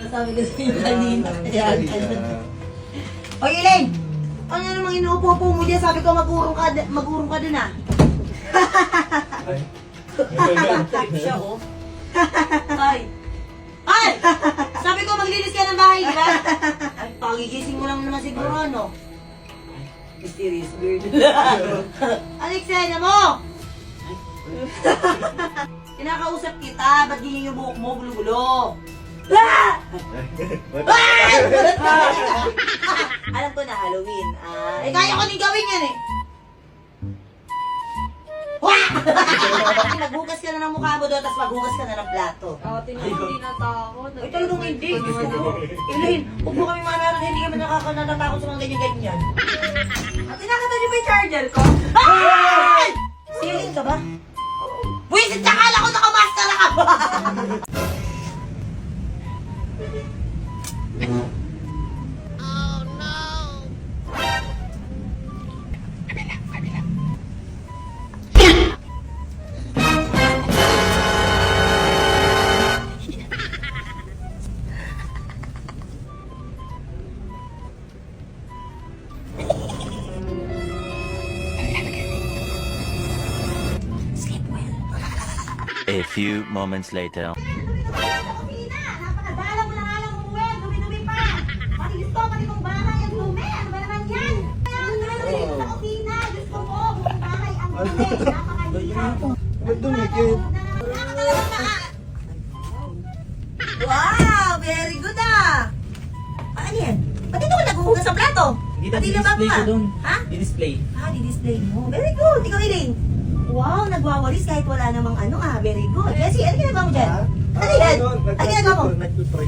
Sabi ko sa'yo kanina. Oy, Elaine! Ano namang inuupo-upo mo dyan? Sabi ko magurong ka dun ah. Trip siya oh. Ay! Ay! Sabi ko maglinis ka ng bahay, di ba? Ay, pagigising mo lang naman siguro, ano? Mysterious bird. Alexena mo! Kinakausap kita, ba't ganyan yung buhok mo, gulo-gulo? Ah! Alam ko na Halloween. Kaya ko din gawin yan eh. Maghugas ka na ng mukha mo doon, tapos maghugas ka na ng plato. Ate naman, hindi natakot. Ay, talagang hindi. Gusto ko. Elaine, huwag mo kami mga naroon, hindi kami natatakot sa mga ganyan-ganyan. Ate, nakita niyo ba yung charger ko? Ay! Siling ka ba? Buwisit, akala ko nakamaskara ka ba? A few moments later. Napakadala mo na nga lang umuwi. Dumi-dumi pa. Pati gusto, pati mong bahay ang dumi. Ano ba naman yan? Dumi sa kusina. Gusto mo, buong bahay ang dumi. Napakahirap. Wow! Very good ah! Ano yan? Ba't ito ko naghuhugas sa plato? Pati labang ka. Ha? I-display. Di-display mo. Very good. Ikaw, Elaine. Wow, nagwawalis kahit wala namang ano ah. Very good. Bessie, ano ginagawa mo dyan? Ano yan? Ano ginagawa mo?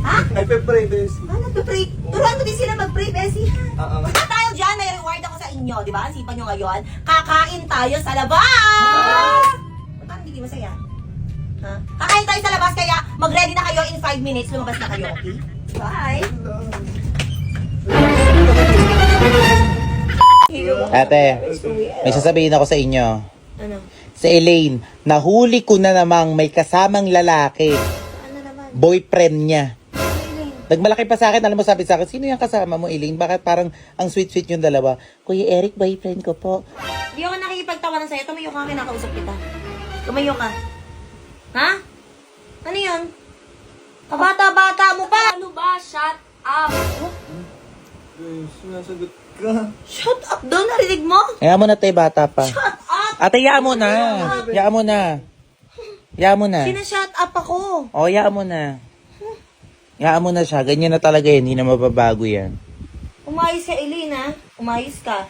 Ha? Nagpe-pray, Bessie. Nagpe-pray. Turuan mo din sila mag-pray, Bessie. Oo. Basta tayo dyan, may reward ako sa inyo, di ba? Sipan nyo ngayon. Kakain tayo sa labas! Parang hindi masaya. Ha? Kakain tayo sa labas, kaya mag-ready na kayo in 5 minutes. Lumabas na kayo, okay? Bye! Ate, may sasabihin ako sa inyo. Ano? Sa Elaine, nahuli ko na namang may kasamang lalaki. Ano naman? Boyfriend niya. Elaine. Nagmalaki pa sa akin, alam mo sabi sa akin, sino yung kasama mo, Elaine? Bakit parang ang sweet-sweet yung dalawa? Kuya Eric, boyfriend ko po. Hindi ako nakikipagtawanan sa'yo. Tumayo ka, kinakausap kita. Tumayo ka. Ha? Ano yun? Kabata-bata mo pa! Ano ba? Shut up! Sinasagot ka. Shut up daw, narinig mo? Kaya mo na tayo, bata pa. Shut up! Ate, yaan mo na. Yaan mo na. Yaan mo na. Sina-shut up ako. O, yaan mo na. Yaan mo na siya. Ganyan na talaga yan. Hindi na mababago yan. Umayos ka, Elena. Umayos ka.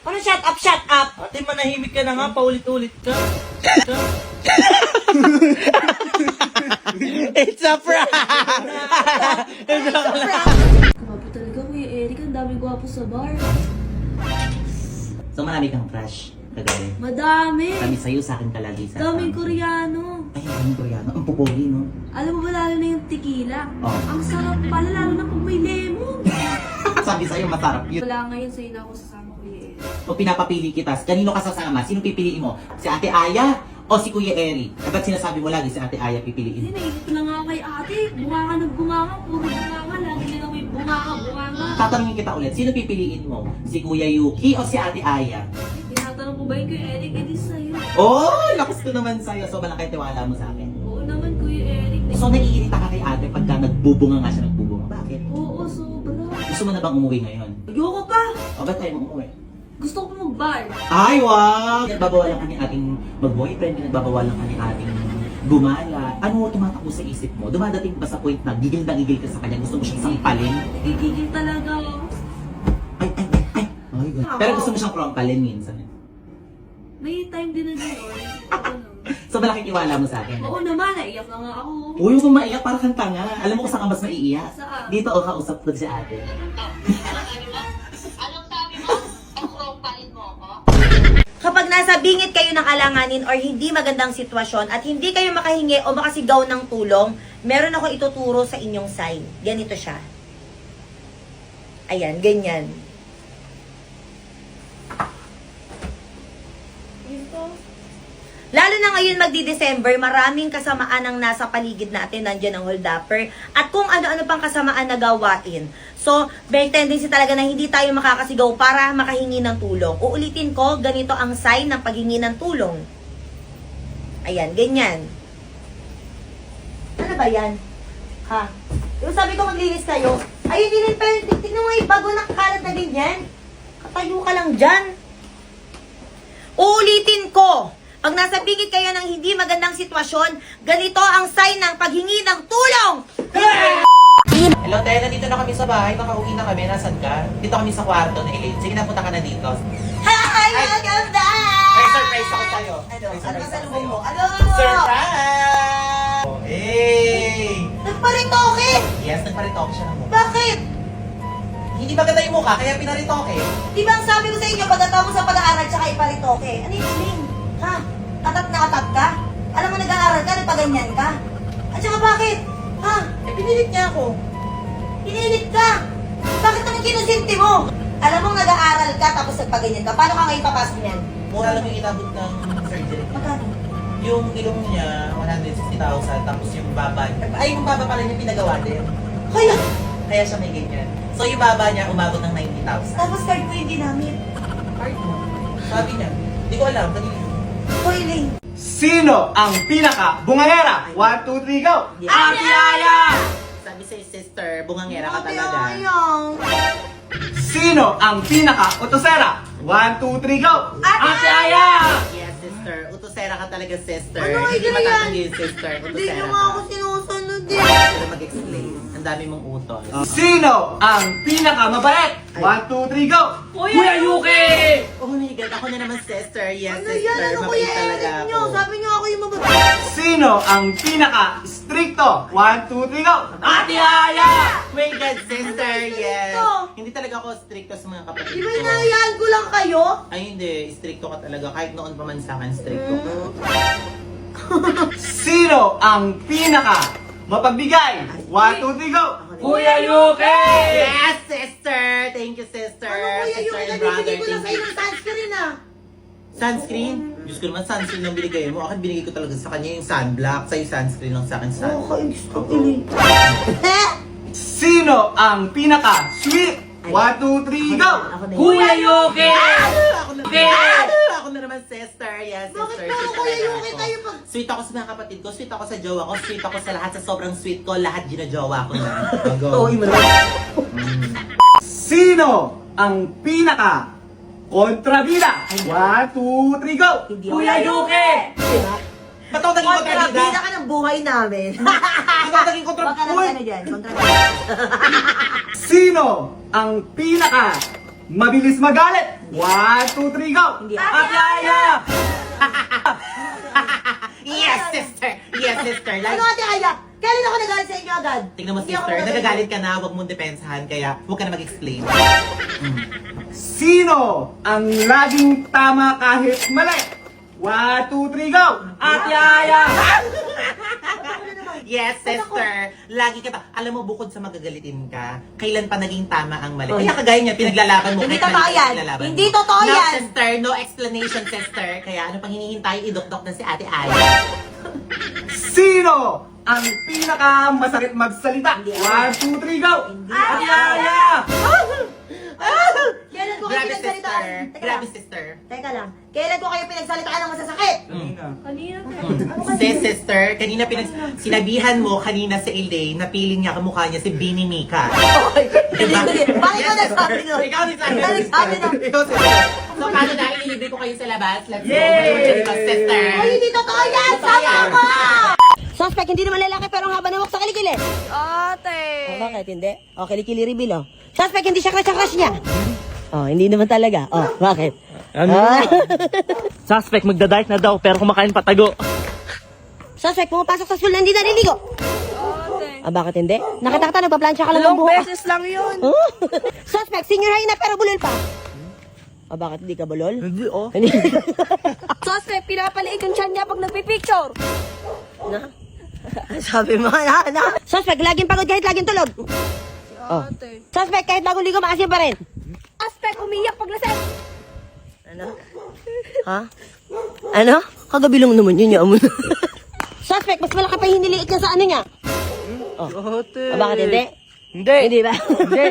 Ano shut up, shut up? Ate, manahimik ka na nga, paulit-ulit ka. It's a prank! Grabe talaga, Kuya Eric. Ang dami gwapo sa bar. So, marami kang crush kagabi. Madami. Kami sa'yo, sa akin ka lagi sa Daming Koreano. Ay, daming Koreano. Ang pupogi, no? Alam mo ba lalo na yung tequila? Oh. Ang sarap pala, lalo na kung may lemon. Sabi sa'yo, masarap yun. Wala ngayon sa'yo na ako sasama, Kuya Eric. O pinapapili kita, kanino ka sasama? Sino pipiliin mo? Si Ate Aya o si Kuya Eric? Ba't sinasabi mo lagi si Ate Aya Hindi, pipiliin? naisip na nga kay ate. Bunganga ng bunganga. Puro bunganga. Lagi na lang may bunganga. Tatanungin kita ulit, sino pipiliin mo? Si Kuya Yuki o si Ate Aya? Tinatanong ko ba yung Kuya Eric? Eh di sa'yo. Oh, lakas ko naman sa'yo. So, malaki tiwala mo sa akin. Oo naman, Kuya Eric. So, naiirita ka kay ate pagka nagbubunga nga siya nagbubunga. Bakit? Oo, sobra. Gusto mo na bang umuwi ngayon? Ayoko pa. O, ba't tayo mo umuwi? Gusto ko mag-bar. Ay, wow! Nagbabawalan ka ni ating mag-boyfriend, nagbabawalan ka ni ating gumala. Ano tumatakbo sa isip mo? Dumadating ba sa point na gigil na gigil ka sa kanya? Gusto mo siyang sampalin? Nagigigil talaga ako. Ay. Pero gusto mo siyang prompalin minsan. May time din na gano'n. So, malaking iwala mo sa akin. Oo naman, naiyak na nga ako. Uy, huwag maiyak, para kang tanga. Alam mo kung saan ka mas maiiyak? Saan? Dito, o kausap ko si ate. Kapag nasa bingit kayo ng alanganin or hindi magandang sitwasyon at hindi kayo makahingi o makasigaw ng tulong, meron ako ituturo sa inyong sign. Ganito siya. Ayan, ganyan. Lalo na ngayon magdi-December, maraming kasamaan ang nasa paligid natin. Nandiyan ang holdupper. At kung ano-ano pang kasamaan na gawain. So, may tendency talaga na hindi tayo makakasigaw para makahingi ng tulong. Uulitin ko, ganito ang sign ng paghingi ng tulong. Ayan, ganyan. Ano ba yan? Ha? Yung sabi ko maglinis kayo, ay hindi rin pa yun. Tignan mo yung bago nakakalat na ganyan. Katayo ka lang dyan. Uulitin ko. Pag nasa bigit kayo ng hindi magandang sitwasyon, ganito ang sign ng paghingi ng tulong. Hello, Tay. Nandito na kami sa bahay. Nakauwi na kami. Nasaan ka? Dito kami sa kwarto na Elaine. Sige na, punta ka na dito. Hi! Welcome back! May surprise ako sa'yo. Ano? May Ano surprise sa ako lubong sa'yo. mo? Ano? Surprise! Hey! Nagparitoke! Yes, nagparitoke siya ng mukha. Bakit? Hindi maganda yung mukha, kaya pinaritoke. Di ba ang sabi ko sa inyo, pagkatapos sa pag-aaral tsaka iparitoke? Ano yung sling? Ha? Atat na atat ka? Alam mo nag-aaral ka, nagpaganyan ka? At saka bakit? Ha? Eh, pinilit niya ako. Pinilit ka! Bakit naman kinusinti mo? Alam mo nag-aaral ka tapos nagpaganyan ka. Paano ka ngayon papasok niyan? Mura lang yung inabot ng surgery. Magkano? Yung ilong niya, 160,000. Tapos yung baba, ay yung baba pala niya pinagawa din. Kaya! Kaya siya may ganyan. So yung baba niya, umabot ng 90,000. Tapos card mo yung ginamit. Card mo. Sabi niya. Hindi ko alam, kanina. Hoy, Ling. Sino ang pinaka bungangera? 1, 2, 3, go! Ate Aya! Sabi sa'yo, sister, bungangera ka Ate talaga. Aya! Sino ang pinaka utosera? 1, 2, 3, go! Ate Aya! Yes, sister. Utosera ka talaga, sister. Ano Hindi idea matatanggi yan? yung sister. Hindi Utosera nyo ka. nga ako sinusunod eh. Pero mag-explain. Ang dami mong utos. Sino ang pinaka mabait? 1, 2, 3, go! Kuya Yuki! Oh my God, ako na naman, sister. Yes, Ano sister. yan? Ano Mabait kuya talaga Eric nyo? ako. Sabi nyo ako yung mababait. Sino ang pinaka stricto? 1, 2, 3, go! Ate Aya! Oh my God, sister. Yes. Stricto. Hindi talaga ako stricto sa mga kapatid Di ba ko. inahayaan ko lang kayo? Ay, hindi. Stricto ka talaga. Kahit noon pa man sa akin, stricto ka. Sino ang pinaka mapagbigay? 1, 2, 3, go! Kuya Yuki! Yes, sister. Thank you, sister. Ano kuya yung Sister and nabibigay ko lang thank sa'yo you. ng sunscreen ah? Sunscreen? Diyos ko naman, sunscreen lang binigay mo. Akin binigay ko talaga sa kanya yung sunblock. Sa'yo sunscreen lang sa akin sun. kayo gusto ko iling. Sino ang pinaka sweet? 1, 2, 3, go! Ako na yun. Kuya Yuki! Ako na naman. Ako na naman, sister. Yes, sister. Bakit ba Sweet kuya talaga Yuki ako. tayo pag... Sweet ako sa mga kapatid ko, sweet ako sa jowa ko, sweet ako sa lahat, sa sobrang sweet ko, lahat ginajowa ko na. Go. Sino ang pinaka kontrabida? 1, 2, 3, go! Hindi ako. Kuya Yuki! Ba't ako naging Kontrabida kontrabida? ka ng buhay namin. Ba't ako naging Huwag ka kontrabida? naman ano dyan. Kontrabida. Sino ang pinaka mabilis magalit? 1, 2, 3, go! Hindi ako. Ate Aya! Yes, sister! Yes, sister! Ano Like, ate Aya? Kailan ako nagalit sa inyo agad? tingnan mo, Hindi ako sister, nagalit. nagagalit ka na, huwag mong depensahan, kaya huwag ka na mag-explain. Sino ang laging tama kahit mali? 1, 2, 3, go! Ate Aya! Yes, sister. Lagi ka pa. Alam mo, bukod sa magagalitin ka, kailan pa naging tama ang mali? Kaya kagaya niya, pinaglalaban mo. Hindi kahit totoo mali ka, yan. pinglalaban Hindi mo. totoo No, yan. sister. No explanation, sister. Kaya ano pang hinihintay, idokdok na si Ate Aya. Sino ang pinaka masakit magsalita? 1, 2, 3, go! Ate Aya! Kailan ko kayo Grabe, pinagsalitaan? sister. Teka Grabe, lang. sister. Teka lang. Kailan ko kayo pinagsalitaan ng masasakit? Kanina Sis, sister, kanina sinabihan mo kanina sa Elaine na piling niya kamukha niya si Bini Mika. Hindi ko din. Bakit ko nagsabi nun? Ikaw nagsabi Ikaw nagsabi nun. Ikaw, sister. So, paano dahil ililibre ko kayo sa labas? Let's go. Yay! Sister. Ay, hindi totoo yan! Totoo Sama yan. ko! Suspect, hindi naman lalaki pero ang haba ng walk sa kilikili. Ate! Oh, bakit hindi? Oh, kilikili reveal, oh. Suspect, hindi siya crush niya. Oh, hindi naman talaga. Oh, bakit? Ano? Suspect, magda-diet na daw pero kumakain patago. Suspect, pumapasok sa school na hindi naliligo. Ate! Ah, bakit hindi? Nakita ka nagpa-plancha ka lang ng Dalawang buhok. beses lang yun. Oh. Suspect, senior high na pero bulol pa. Ah, bakit hindi ka bulol? Hindi, oh. Suspect, pinapaliit yung tiyan niya pag nagpipicture. Sabi mo, na. Suspect, laging pagod kahit laging tulog. Oh. Ate! Suspect, kahit bagong ligo, maasim pa rin. Suspect, umiyak pag lasing. Ano? Ha? Ano? Kagabi lang naman yun, yaman. Suspect, mas malaki pa yung niliit niya sa ano niya. Oh. Bakit hindi? Hindi. Hindi ba? Hindi.